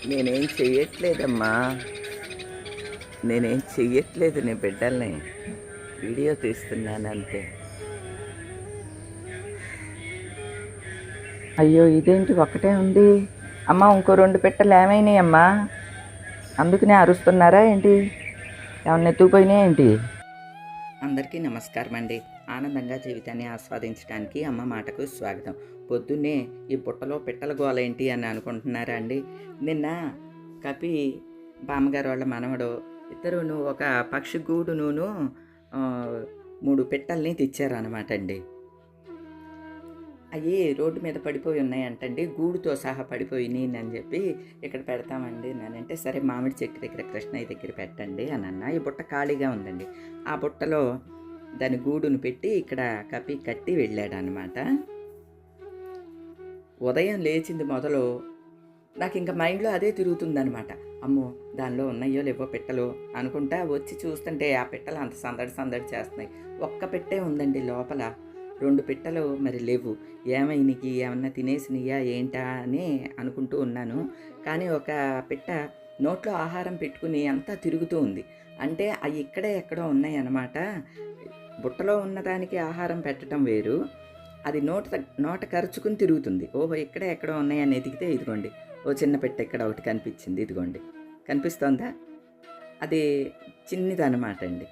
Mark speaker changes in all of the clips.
Speaker 1: నేనేం చెయ్యట్లేదమ్మా. నేనేం చెయ్యట్లేదు. నీ బిడ్డల్ని వీడియో తీస్తున్నాను అంతే. అయ్యో, ఇదేంటి ఒక్కటే ఉంది? అమ్మ, ఇంకో 2 పెట్టెలు ఏమైనాయి అమ్మా? అందుకనే అరుస్తున్నారా ఏంటి? ఏమన్నా ఎత్తుకుపోయినాయి ఏంటి? అందరికీ నమస్కారం అండి. ఆనందంగా జీవితాన్ని ఆస్వాదించడానికి అమ్మ మాటకు స్వాగతం. పొద్దున్నే ఈ బుట్టలో పిట్టల గోల ఏంటి అని అనుకుంటున్నారా అండి? నిన్న కపి బామ్మగారు వాళ్ళ మనవడు ఇద్దరును ఒక పక్షి గూడును 3 పిట్టల్ని తెచ్చారనమాట అండి. అవి రోడ్డు మీద పడిపోయి ఉన్నాయంటండి. గూడుతో సహా పడిపోయినాయి అని చెప్పి ఇక్కడ పెడతామండి నేనంటే, సరే మామిడి చెట్టు దగ్గర కృష్ణయ్య దగ్గర పెట్టండి అని అన్న. ఈ బుట్ట ఖాళీగా ఉందండి. ఆ బుట్టలో దాని గూడును పెట్టి ఇక్కడ కప్పి కట్టి వెళ్ళాడనమాట. ఉదయం లేచింది మొదలు నాకు ఇంకా మైండ్లో అదే తిరుగుతుందనమాట. అమ్మో, దానిలో ఉన్నాయో లేవో పిట్టలు అనుకుంటా వచ్చి చూస్తుంటే ఆ పిట్టలు అంత సందడి సందడి చేస్తున్నాయి. ఒక్క పెట్టే ఉందండి లోపల. 2 పిట్టలు మరి లేవు. ఏమైనాయి, ఏమన్నా తినేసినాయా ఏంటా అని అనుకుంటూ ఉన్నాను. కానీ ఒక పిట్ట నోట్లో ఆహారం పెట్టుకుని అంతా తిరుగుతూ ఉంది. అంటే అవి ఇక్కడే ఎక్కడో ఉన్నాయి అన్నమాట. బుట్టలో ఉన్నదానికి ఆహారం పెట్టడం వేరు, అది నోట కరుచుకుని తిరుగుతుంది. ఓహో, ఇక్కడే ఎక్కడో ఉన్నాయని ఎదిగితే ఇదిగోండి ఓ చిన్న పెట్టె ఇక్కడ ఒకటి కనిపించింది. ఇదిగోండి, కనిపిస్తోందా? అది చిన్నదనమాట అండి.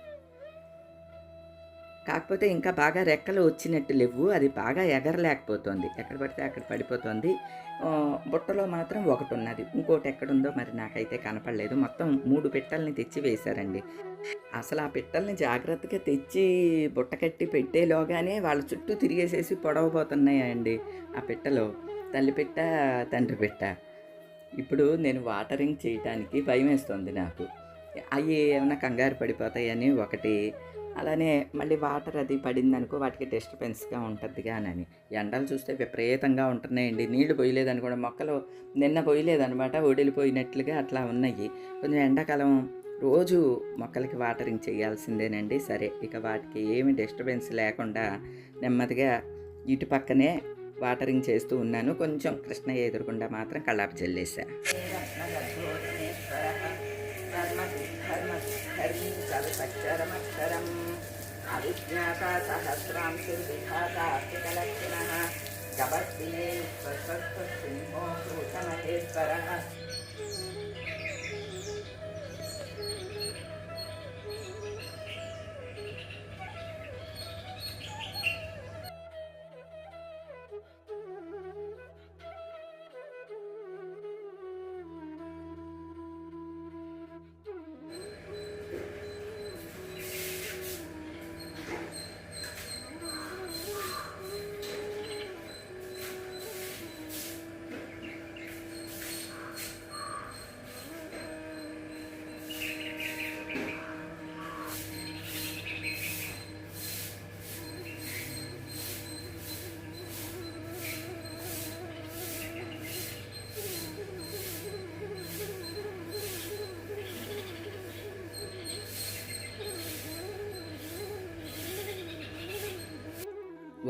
Speaker 1: కాకపోతే ఇంకా బాగా రెక్కలు వచ్చినట్టు లేవు. అది బాగా ఎగరలేకపోతుంది, ఎక్కడ పడితే అక్కడ పడిపోతుంది. బుట్టలో మాత్రం ఒకటి ఉన్నది, ఇంకోటి ఎక్కడుందో మరి నాకైతే కనపడలేదు. మొత్తం 3 పిట్టల్ని తెచ్చి వేశారండి. అసలు ఆ పిట్టల్ని జాగ్రత్తగా తెచ్చి బుట్ట కట్టి పెట్టేలోగానే వాళ్ళ చుట్టూ తిరిగేసేసి పొడవబోతున్నాయండి ఆ పిట్టలు. తల్లి పిట్ట, తండ్రి పిట్ట. ఇప్పుడు నేను వాటరింగ్ చేయటానికి భయం వేస్తుంది నాకు. అవి ఏమైనా కంగారు పడిపోతాయని ఒకటి, అలానే మళ్ళీ వాటర్ అది పడిందనుకో వాటికి డిస్టర్బెన్స్గా ఉంటుందిగా అని. ఎండలు చూస్తే విపరీతంగా ఉంటున్నాయండి. నీళ్లు పోయలేదని కూడా, మొక్కలు నిన్న పోయలేదనమాట, ఒడిలిపోయినట్లుగా అట్లా ఉన్నాయి. కొంచెం ఎండాకాలం రోజు మొక్కలకి వాటరింగ్ చేయాల్సిందేనండి. సరే, ఇక వాటికి ఏమి డిస్టర్బెన్స్ లేకుండా నెమ్మదిగా ఇటు పక్కనే వాటరింగ్ చేస్తూ ఉన్నాను. కొంచెం కృష్ణయ్య ఎదురుకుండా మాత్రం కళ్ళాపి చల్లేసా. అవిజ్ఞాత సహస్రాంశుర్విధాతాస్తికలక్షణః జపద్దినే సింహో భూతమహేశ్వరః.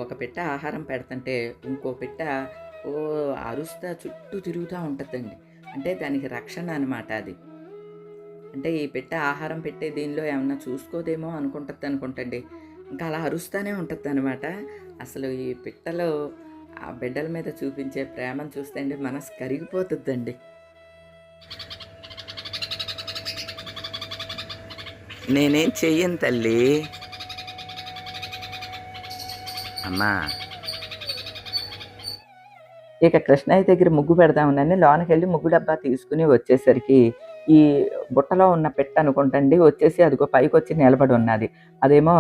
Speaker 1: ఒక పిట్ట ఆహారం పెడుతుంటే ఇంకో పిట్ట ఓ అరుస్తా చుట్టూ తిరుగుతూ ఉంటుందండి. అంటే దానికి రక్షణ అనమాట అది. అంటే ఈ పిట్ట ఆహారం పెట్టే దీనిలో ఏమన్నా చూసుకోదేమో అనుకుంటుంది. ఇంకా అలా అరుస్తూనే ఉంటుంది అనమాట. అసలు ఈ పిట్టలు ఆ బిడ్డల మీద చూపించే ప్రేమను చూస్తే అండి మనసు కరిగిపోతుందండి. నేనేం చెయ్యను తల్లి. అమ్మా, ఇక కృష్ణయ్య దగ్గర ముగ్గు పెడదామని లోనికి వెళ్ళి ముగ్గు డబ్బా తీసుకుని వచ్చేసరికి ఈ బుట్టలో ఉన్న పెట్ట అనుకుంటండి వచ్చేసి అదిగో పైకి వచ్చి నిలబడి ఉన్నది. అదేమో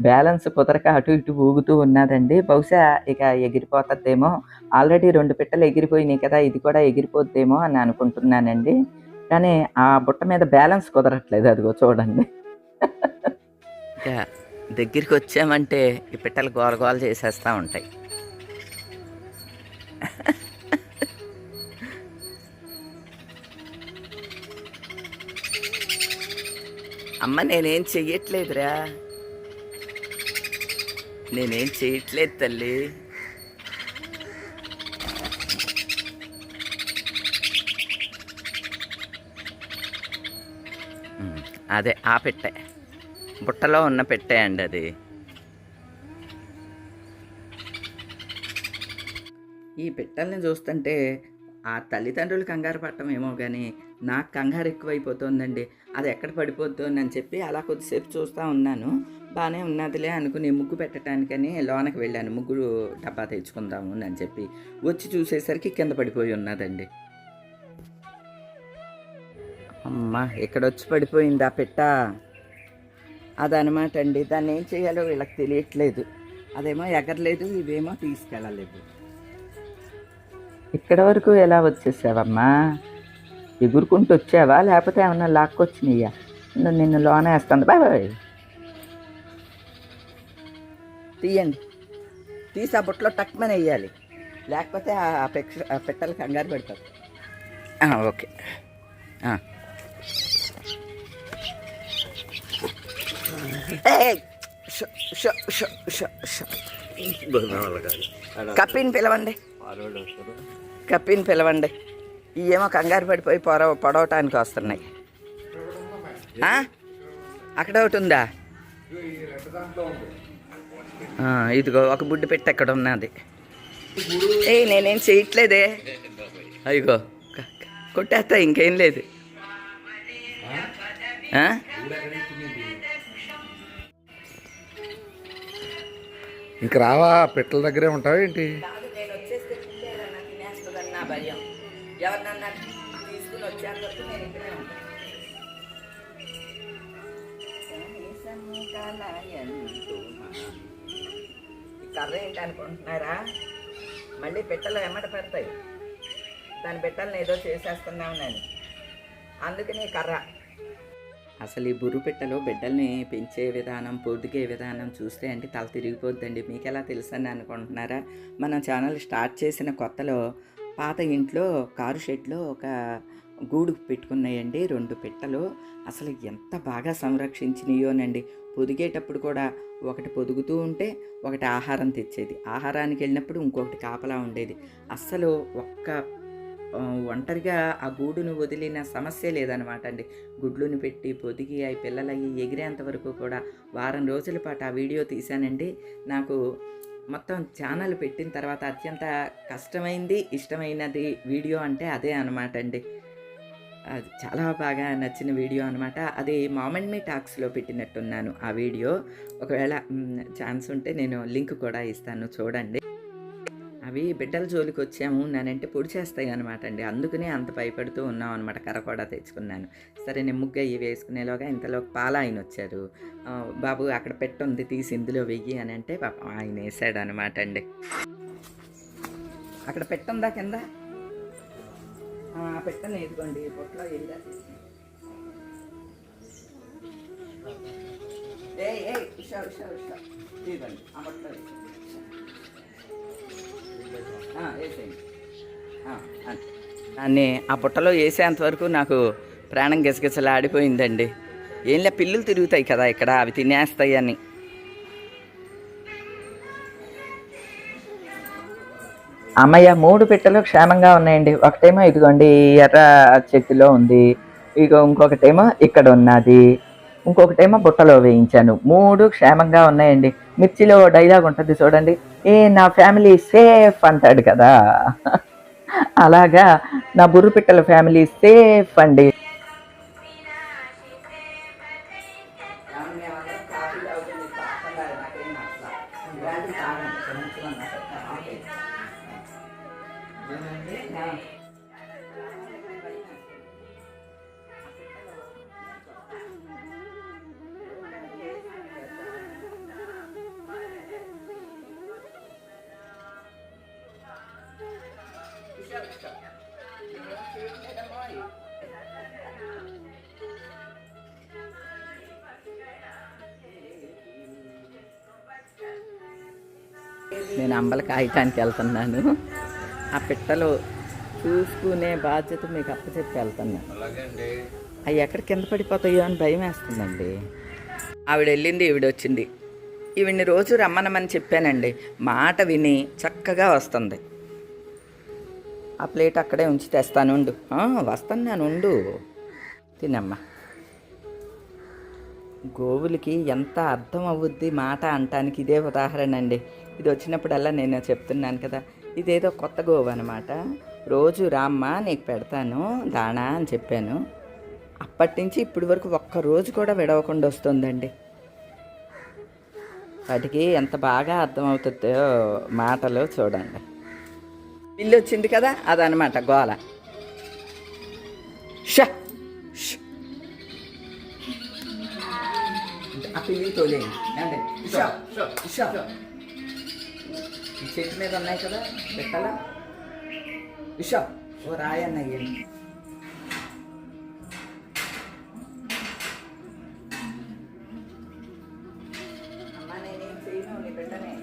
Speaker 1: బ్యాలెన్స్ కుదరక అటు ఇటు ఊగుతూ ఉన్నదండి. బహుశా ఇక ఎగిరిపోతుందేమో. ఆల్రెడీ 2 పిట్టలు ఎగిరిపోయినాయి కదా, ఇది కూడా ఎగిరిపోద్దేమో అని అనుకుంటున్నానండి. కానీ ఆ బుట్ట మీద బ్యాలెన్స్ కుదరట్లేదు. అదిగో చూడండి. ఇక దగ్గరికి వచ్చామంటే ఈ పిట్టలు గోల గోల చేసేస్తూ ఉంటాయి. అమ్మ, నేనేం చెయ్యట్లేదురా, నేనేం చెయ్యట్లేదు తల్లి. అదే ఆ పెట్టె, బుట్టలో ఉన్న పెట్టె అండి అది. ఈ పెట్టెల్ని చూస్తుంటే ఆ తల్లిదండ్రులు కంగారు పడటం ఏమో కానీ నాకు కంగారు ఎక్కువైపోతుందండి. అది ఎక్కడ పడిపోతుందని అని చెప్పి అలా కొద్దిసేపు చూస్తూ ఉన్నాను. బాగానే ఉన్నదిలే అనుకుని ముగ్గు పెట్టడానికని లోనకి వెళ్ళాను. ముగ్గు డబ్బా తెచ్చుకుందాము అని చెప్పి వచ్చి చూసేసరికి కింద పడిపోయి ఉన్నదండి. అమ్మ, ఇక్కడ వచ్చి పడిపోయింది ఆ పెట్ట. అదనమాట అండి. దాన్ని ఏం చేయాలో వీళ్ళకి తెలియట్లేదు. అదేమో ఎగరలేదు, ఇవేమో తీసుకెళ్ళలేదు. ఇక్కడ వరకు ఎలా వచ్చేసావమ్మా? ఎగురుకుంటూ వచ్చావా లేకపోతే ఏమన్నా లాక్కొచ్చినాయ్యా? నిన్ను లోన వేస్తుంది. బాయ్ తీయండి, తీసి ఆ బుట్టలో టక్మని వేయాలి, లేకపోతే ఆ పెట్టలు కంగారు పెడతారు. ఓకే. కప్పిని పిలవండి, కప్పిని పిలవండి. ఇవేమో కంగారు పడిపోయి పొడవటానికి వస్తున్నాయి. అక్కడ ఒకటి ఉందా? ఇదిగో ఒక బుడ్డి పెట్టి ఎక్కడ ఉన్నది. నేనేం చేయట్లేదే. అయ్యో కొట్టేస్తా, ఇంకేం లేదు.
Speaker 2: ఇంక రావా? పెట్టల దగ్గరే ఉంటావా ఏంటి?
Speaker 1: నేను వచ్చేస్తే తినేస్తుందని నా భయం. ఎవరినన్నా తీసుకుని వచ్చేంత వరకు నేను ఇక్కడే ఉంటాను. ఈ కర్ర ఏంటి అనుకుంటున్నారా? మళ్ళీ పెట్టెలు ఎమ్మట పెడతాయి. దాని పెట్టెలను ఏదో చేసేస్తున్నావు నేను, అందుకని కర్ర. అసలు ఈ బుర్రు పెట్టెలో బిడ్డల్ని పెంచే విధానం, పొదిగే విధానం చూస్తే అంటే తల తిరిగిపోద్దండి. మీకు ఎలా తెలుసని అనుకుంటున్నారా? మనం ఛానల్ స్టార్ట్ చేసిన కొత్తలో పాత ఇంట్లో కారు షెడ్లో ఒక గూడు పెట్టుకున్నాయండి 2 పెట్టెలు. అసలు ఎంత బాగా సంరక్షించినాయోనండి. పొదిగేటప్పుడు కూడా ఒకటి పొదుగుతూ ఉంటే ఒకటి ఆహారం తెచ్చేది, ఆహారానికి వెళ్ళినప్పుడు ఇంకొకటి కాపలా ఉండేది. అస్సలు ఒక్క ఒంటరిగా ఆ గూడును వదిలిన సమస్య లేదనమాట అండి. గుడ్లుని పెట్టి పొదిగి అవి పిల్లలయ్యి ఎగిరేంత వరకు కూడా వారం రోజుల పాటు ఆ వీడియో తీశానండి. నాకు మొత్తం ఛానల్ పెట్టిన తర్వాత అత్యంత కష్టమైంది, ఇష్టమైనది వీడియో అంటే అదే అనమాట అండి. అది చాలా బాగా నచ్చిన వీడియో అనమాట. అది మామ్ మీ టాక్స్లో పెట్టినట్టున్నాను ఆ వీడియో. ఒకవేళ ఛాన్స్ ఉంటే నేను లింక్ కూడా ఇస్తాను, చూడండి. అవి బిడ్డల జోలికి వచ్చాము నానంటే పొడి చేస్తాయి అనమాట అండి. అందుకనే అంత భయపడుతూ ఉన్నాం అనమాట. కర్ర కూడా తెచ్చుకున్నాను. సరే నేను ముగ్గు అయ్యి వేసుకునేలోగా ఇంతలో పాల ఆయన వచ్చారు. బాబు అక్కడ పెట్టుంది, తీసి ఇందులో వెయ్యి అని అంటే పాపం ఆయన వేసాడు అనమాట అండి. అక్కడ పెట్టుందా కింద? పెట్టని ఎదుకోండి, పొట్లో వెళ్ళా. ఇదిగోండి ఆ పొట్లో దాన్ని ఆ బుట్టలో వేసేంతవరకు నాకు ప్రాణం గిసగిసలాడిపోయిందండి. ఏంలే, పిల్లులు తిరుగుతాయి కదా ఇక్కడ, అవి తినేస్తాయి అని. అమ్మయ్య 3 పెట్టెలు క్షేమంగా ఉన్నాయండి. ఒకటేమో ఇదిగోండి ఎర్ర చెట్టులో ఉంది, ఇంకొకటేమో ఇక్కడ ఉన్నది, ఇంకొకటేమో బుట్టలో వేయించాను. 3 క్షేమంగా ఉన్నాయండి. మిర్చిలో డైలాగ్ ఉంటుంది చూడండి, నా ఫ్యామిలీ సేఫ్ అంటాడు కదా, అలాగా నా బుర్రు పిట్టల ఫ్యామిలీ సేఫ్ అండి. నేను అంబల కాయటానికి వెళ్తున్నాను. ఆ పిట్టలు చూసుకునే బాధ్యత మీకు అప్పచెప్పి వెళ్తున్నాను. అవి ఎక్కడ కింద పడిపోతాయో అని భయం వేస్తుందండి. ఆవిడ వెళ్ళింది, ఈవిడ వచ్చింది. ఈవిడ్ని రోజు రమ్మనమని చెప్పానండి, మాట విని చక్కగా వస్తుంది. ఆ ప్లేట్ అక్కడే ఉంచి తెస్తాను, ఉండు. వస్తాను నేను, ఉండు. తినమ్మా. గోవులకి ఎంత అర్థం అవుద్ది మాట అంటానికి ఇదే ఉదాహరణ అండి. ఇది వచ్చినప్పుడల్లా నేను చెప్తున్నాను కదా, ఇదేదో కొత్త గోవు అనమాట. రోజు రామ్మ నీకు పెడతాను దాణా అని చెప్పాను. అప్పటి నుంచి ఇప్పటి వరకు ఒక్కరోజు కూడా విడవకుండా వస్తుందండి. వాటికి ఎంత బాగా అర్థమవుతుందో మాటలు చూడండి. పిల్లి వచ్చింది కదా, అదనమాట గోల. ష ష్. ఆ పిల్లి తోలేండి అంటే ఈ చెట్టు మీద ఉన్నాయి కదా పెట్టాలా. ఇషా ఓ రాయన్న అయ్యండి. అమ్మా నేనేం చేయను, నీ బిడ్డనే.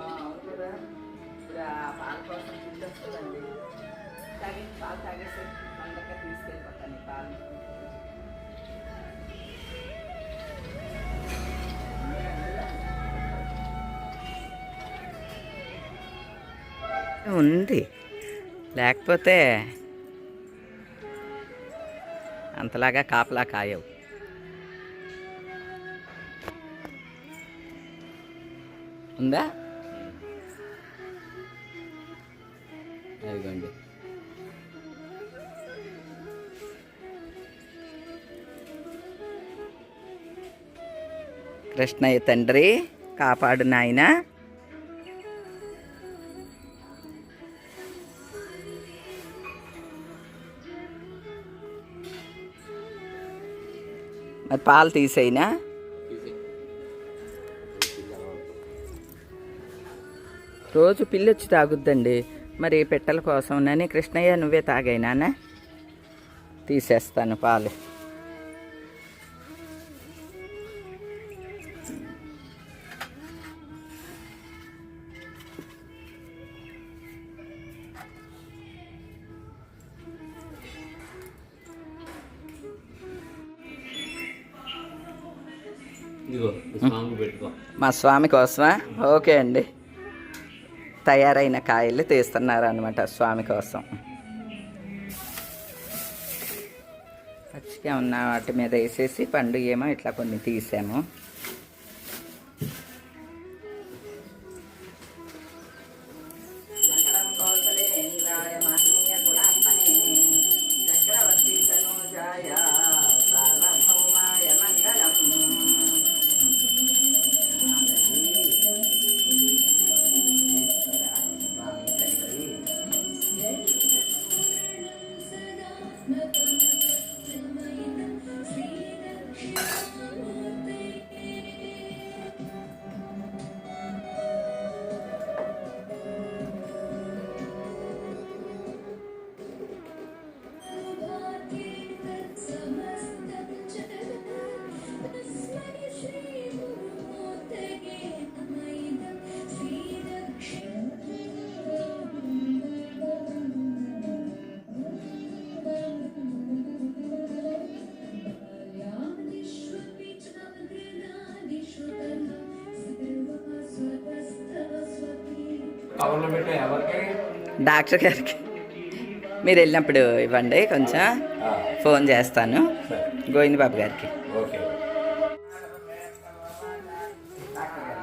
Speaker 1: అవును కదా, ఇప్పుడు ఆ పాల కోసం పిల్లి వస్తుందండి. పాలు తాగేసి పండగ తీసుకెళ్ళిపోతాను ఈ పాలు. ఉంది, లేకపోతే అంతలాగా కాపలా కాయవు. ఉందా? అదిగోండి. కృష్ణయ్య తండ్రి కాపాడు నాయనా. మరి పాలు తీసేయినా. రోజు పిల్లి వచ్చి తాగుద్దండి. మరి పెట్టెల కోసంనని కృష్ణయ్య నువ్వే తాగైనా తీసేస్తాను పాలు. మా స్వామి కోసమా? ఓకే అండి. తయారైన కాయలు తీస్తున్నారు అనమాట స్వామి కోసం. పచ్చిగా ఉన్న వాటి మీద వేసేసి పండు ఏమో ఇట్లా కొన్ని తీసాము. డాక్టర్ గారికి మీరు వెళ్ళినప్పుడు ఇవ్వండి, కొంచెం ఫోన్ చేస్తాను గోవింద్ బాబు గారికి. డాక్టర్ గారు